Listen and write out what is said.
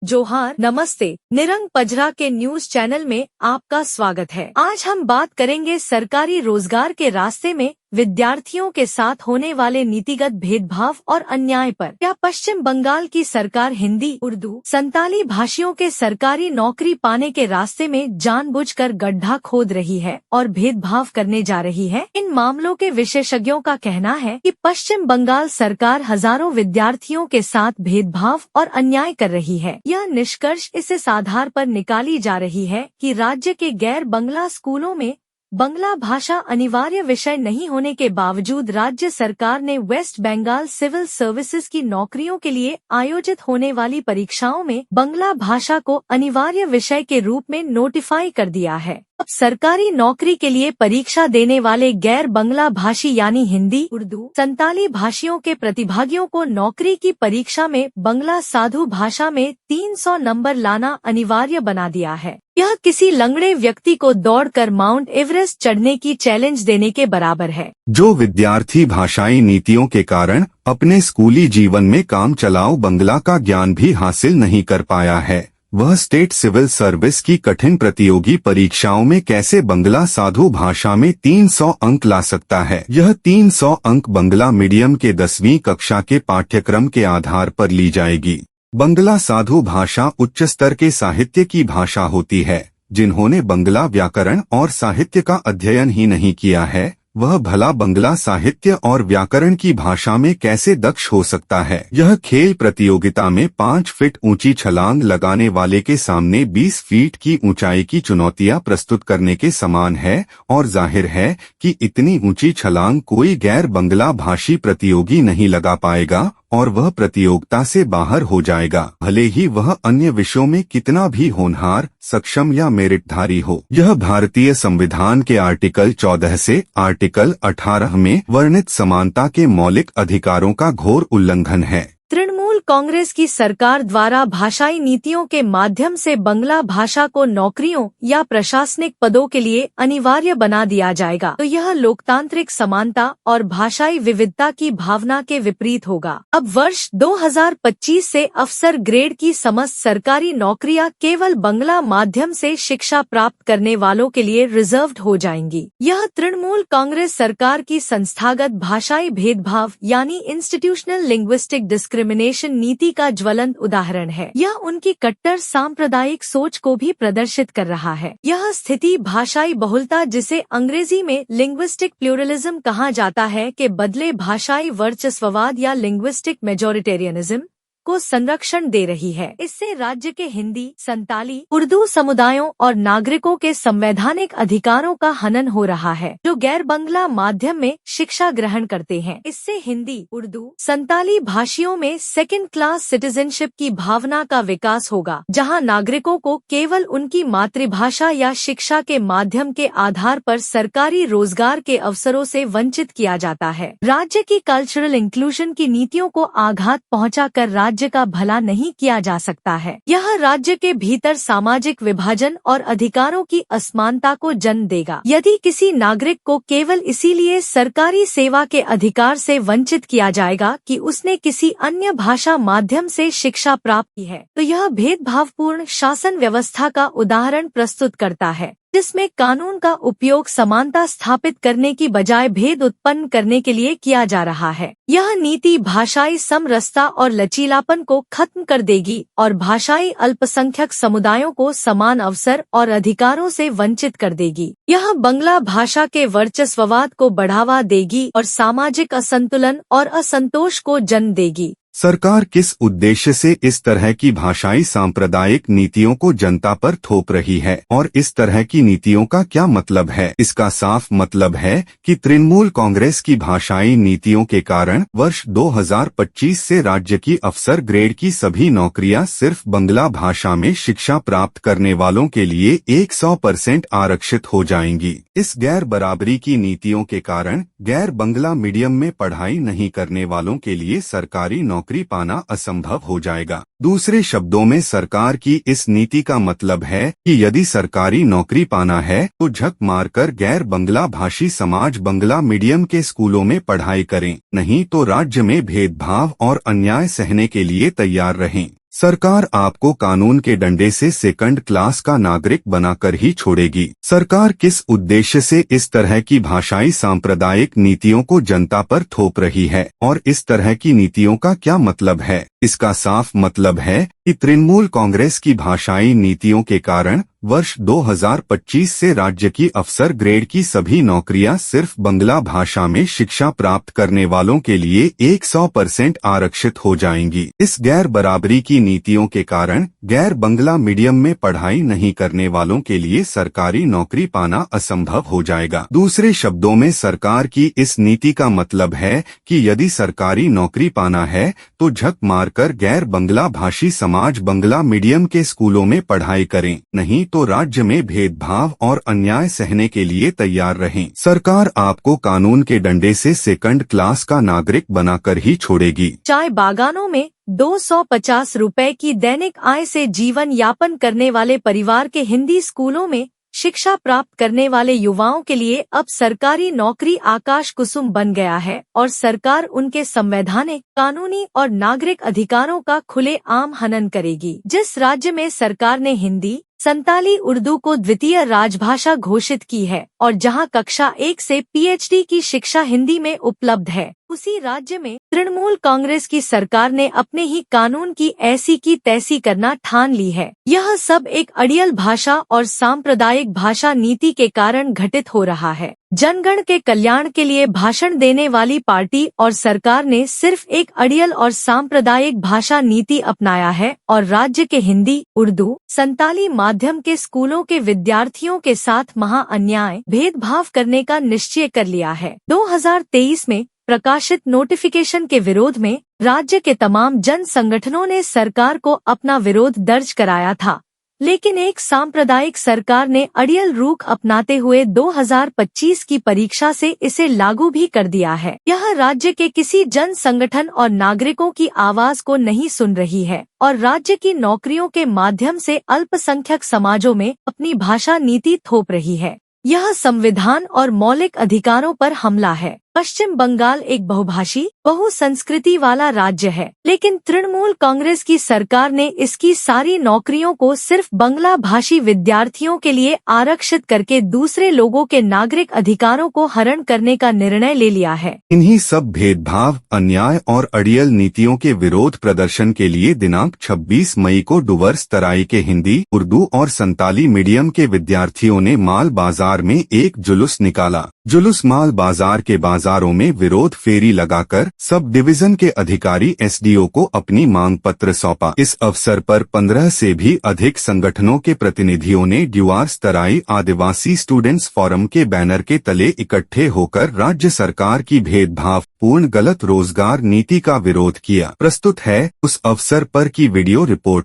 जोहार, नमस्ते। निरंग पजरा के न्यूज चैनल में आपका स्वागत है। आज हम बात करेंगे सरकारी रोजगार के रास्ते में विद्यार्थियों के साथ होने वाले नीतिगत भेदभाव और अन्याय पर। क्या पश्चिम बंगाल की सरकार हिंदी, उर्दू, संताली भाषियों के सरकारी नौकरी पाने के रास्ते में जानबूझकर गड्ढा खोद रही है और भेदभाव करने जा रही है? इन मामलों के विशेषज्ञों का कहना है कि पश्चिम बंगाल सरकार हजारों विद्यार्थियों के साथ भेदभाव और अन्याय कर रही है। यह निष्कर्ष इस आधार पर निकाली जा रही है कि राज्य के गैर बंगला स्कूलों में बंगला भाषा अनिवार्य विषय नहीं होने के बावजूद राज्य सरकार ने वेस्ट बंगाल सिविल सर्विसेज की नौकरियों के लिए आयोजित होने वाली परीक्षाओं में बंगला भाषा को अनिवार्य विषय के रूप में नोटिफाई कर दिया है। अब सरकारी नौकरी के लिए परीक्षा देने वाले गैर बंगला भाषी यानी हिंदी, उर्दू, संताली भाषियों के प्रतिभागियों को नौकरी की परीक्षा में बंगला साधु भाषा में 300 नंबर लाना अनिवार्य बना दिया है। यह किसी लंगड़े व्यक्ति को दौड़कर माउंट एवरेस्ट चढ़ने की चैलेंज देने के बराबर है। जो विद्यार्थी भाषाई नीतियों के कारण अपने स्कूली जीवन में काम चलाओ बंगला का ज्ञान भी हासिल नहीं कर पाया है, वह स्टेट सिविल सर्विस की कठिन प्रतियोगी परीक्षाओं में कैसे बंगला साधु भाषा में 300 अंक ला सकता है? यह 300 अंक बंगला मीडियम के 10वीं कक्षा के पाठ्यक्रम के आधार पर ली जाएगी। बंगला साधु भाषा उच्च स्तर के साहित्य की भाषा होती है। जिन्होंने बंगला व्याकरण और साहित्य का अध्ययन ही नहीं किया है, वह भला बंगला साहित्य और व्याकरण की भाषा में कैसे दक्ष हो सकता है? यह खेल प्रतियोगिता में 5 फीट ऊंची छलांग लगाने वाले के सामने 20 फीट की ऊंचाई की चुनौतियां प्रस्तुत करने के समान है और जाहिर है कि इतनी ऊंची छलांग कोई गैर बंगला भाषी प्रतियोगी नहीं लगा पाएगा और वह प्रतियोगिता से बाहर हो जाएगा, भले ही वह अन्य विषयों में कितना भी होनहार, सक्षम या मेरिटधारी हो। यह भारतीय संविधान के आर्टिकल 14 से आर्टिकल 18 में वर्णित समानता के मौलिक अधिकारों का घोर उल्लंघन है। तृणमूल कांग्रेस की सरकार द्वारा भाषाई नीतियों के माध्यम से बंगला भाषा को नौकरियों या प्रशासनिक पदों के लिए अनिवार्य बना दिया जाएगा, तो यह लोकतांत्रिक समानता और भाषाई विविधता की भावना के विपरीत होगा। अब वर्ष 2025 से अफसर ग्रेड की समस्त सरकारी नौकरियां केवल बंगला माध्यम से शिक्षा प्राप्त करने वालों के लिए रिजर्व्ड हो जाएंगी। यह तृणमूल कांग्रेस सरकार की संस्थागत भाषाई भेदभाव यानी इंस्टीट्यूशनल लिंग्विस्टिक डिस्क्रिमिनेशन नीति का ज्वलंत उदाहरण है। यह उनकी कट्टर सांप्रदायिक सोच को भी प्रदर्शित कर रहा है। यह स्थिति भाषाई बहुलता, जिसे अंग्रेजी में लिंग्विस्टिक प्लूरलिज्म कहा जाता है, के बदले भाषाई वर्चस्ववाद या लिंग्विस्टिक मेजॉरिटेरियनिज्म को संरक्षण दे रही है। इससे राज्य के हिंदी, संताली, उर्दू समुदायों और नागरिकों के संवैधानिक अधिकारों का हनन हो रहा है, जो गैर बंगला माध्यम में शिक्षा ग्रहण करते हैं। इससे हिंदी, उर्दू, संताली भाषियों में सेकंड क्लास सिटीजनशिप की भावना का विकास होगा, जहां नागरिकों को केवल उनकी मातृभाषा या शिक्षा के माध्यम के आधार पर सरकारी रोजगार के अवसरों से वंचित किया जाता है। राज्य की कल्चरल इंक्लूजन की नीतियों को आघात पहुंचाकर राज्य का भला नहीं किया जा सकता है। यह राज्य के भीतर सामाजिक विभाजन और अधिकारों की असमानता को जन्म देगा। यदि किसी नागरिक को केवल इसीलिए सरकारी सेवा के अधिकार से वंचित किया जाएगा कि उसने किसी अन्य भाषा माध्यम से शिक्षा प्राप्त की है, तो यह भेदभावपूर्ण शासन व्यवस्था का उदाहरण प्रस्तुत करता है, जिसमें कानून का उपयोग समानता स्थापित करने की बजाय भेद उत्पन्न करने के लिए किया जा रहा है। यह नीति भाषाई समरसता और लचीलापन को खत्म कर देगी और भाषाई अल्पसंख्यक समुदायों को समान अवसर और अधिकारों से वंचित कर देगी। यह बंगला भाषा के वर्चस्ववाद को बढ़ावा देगी और सामाजिक असंतुलन और असंतोष को जन्म देगी। सरकार किस उद्देश्य से इस तरह की भाषाई सांप्रदायिक नीतियों को जनता पर थोप रही है और इस तरह की नीतियों का क्या मतलब है? इसका साफ मतलब है कि तृणमूल कांग्रेस की भाषाई नीतियों के कारण वर्ष 2025 से राज्य की अफसर ग्रेड की सभी नौकरियां सिर्फ बंगला भाषा में शिक्षा प्राप्त करने वालों के लिए 100% आरक्षित हो जाएंगी। इस गैर बराबरी की नीतियों के कारण गैर बंगला मीडियम में पढ़ाई नहीं करने वालों के लिए सरकारी नौकरी पाना असंभव हो जाएगा। दूसरे शब्दों में सरकार की इस नीति का मतलब है कि यदि सरकारी नौकरी पाना है तो झक मारकर गैर बंगला भाषी समाज बंगला मीडियम के स्कूलों में पढ़ाई करें, नहीं तो राज्य में भेदभाव और अन्याय सहने के लिए तैयार रहें। सरकार आपको कानून के डंडे से सेकंड क्लास का नागरिक बनाकर ही छोड़ेगी। सरकार किस उद्देश्य से इस तरह की भाषाई सांप्रदायिक नीतियों को जनता पर थोप रही है और इस तरह की नीतियों का क्या मतलब है? इसका साफ मतलब है कि तृणमूल कांग्रेस की भाषाई नीतियों के कारण वर्ष 2025 से राज्य की अफसर ग्रेड की सभी नौकरियां सिर्फ बंगला भाषा में शिक्षा प्राप्त करने वालों के लिए 100% आरक्षित हो जाएंगी। इस गैर बराबरी की नीतियों के कारण गैर बंगला मीडियम में पढ़ाई नहीं करने वालों के लिए सरकारी नौकरी पाना असंभव हो जाएगा। दूसरे शब्दों में सरकार की इस नीति का मतलब है कि यदि सरकारी नौकरी पाना है तो झक मारकर गैर बंगला भाषी समाज बंगला मीडियम के स्कूलों में पढ़ाई करें, नहीं तो राज्य में भेदभाव और अन्याय सहने के लिए तैयार रहें। सरकार आपको कानून के डंडे से सेकंड क्लास का नागरिक बनाकर ही छोड़ेगी। चाय बागानों में 250 रुपए की दैनिक आय से जीवन यापन करने वाले परिवार के हिंदी स्कूलों में शिक्षा प्राप्त करने वाले युवाओं के लिए अब सरकारी नौकरी आकाश कुसुम बन गया है और सरकार उनके संवैधानिक, कानूनी और नागरिक अधिकारों का खुलेआम हनन करेगी। जिस राज्य में सरकार ने हिंदी, संताली, उर्दू को द्वितीय राजभाषा घोषित की है और जहां कक्षा 1 से PhD की शिक्षा हिंदी में उपलब्ध है, उसी राज्य में तृणमूल कांग्रेस की सरकार ने अपने ही कानून की ऐसी की तैसी करना ठान ली है। यह सब एक अड़ियल भाषा और सांप्रदायिक भाषा नीति के कारण घटित हो रहा है। जनगण के कल्याण के लिए भाषण देने वाली पार्टी और सरकार ने सिर्फ एक अड़ियल और सांप्रदायिक भाषा नीति अपनाया है और राज्य के हिंदी, उर्दू, संताली माध्यम के स्कूलों के विद्यार्थियों के साथ महा अन्याय, भेदभाव करने का निश्चय कर लिया है। 2023 में प्रकाशित नोटिफिकेशन के विरोध में राज्य के तमाम जन संगठनों ने सरकार को अपना विरोध दर्ज कराया था, लेकिन एक सांप्रदायिक सरकार ने अड़ियल रुख अपनाते हुए 2025 की परीक्षा से इसे लागू भी कर दिया है। यह राज्य के किसी जन संगठन और नागरिकों की आवाज को नहीं सुन रही है और राज्य की नौकरियों के माध्यम से अल्पसंख्यक समाजों में अपनी भाषा नीति थोप रही है। यह संविधान और मौलिक अधिकारों पर हमला है। पश्चिम बंगाल एक बहुभाषी, बहुसंस्कृति वाला राज्य है, लेकिन तृणमूल कांग्रेस की सरकार ने इसकी सारी नौकरियों को सिर्फ बंगला भाषी विद्यार्थियों के लिए आरक्षित करके दूसरे लोगों के नागरिक अधिकारों को हरण करने का निर्णय ले लिया है। इन्हीं सब भेदभाव, अन्याय और अड़ियल नीतियों के विरोध प्रदर्शन के लिए दिनांक 26 मई को डुवर्स तराई के हिंदी, उर्दू और संताली मीडियम के विद्यार्थियों ने माल बाजार में एक जुलूस निकाला। जुलूस माल बाजार के बाजारों में विरोध फेरी लगाकर सब डिवीजन के अधिकारी SDO को अपनी मांग पत्र सौंपा। इस अवसर पर 15 से भी अधिक संगठनों के प्रतिनिधियों ने डुवर्स तराई आदिवासी स्टूडेंट्स फोरम के बैनर के तले इकट्ठे होकर राज्य सरकार की भेदभाव पूर्ण गलत रोजगार नीति का विरोध किया। प्रस्तुत है उस अवसर पर की वीडियो रिपोर्ट।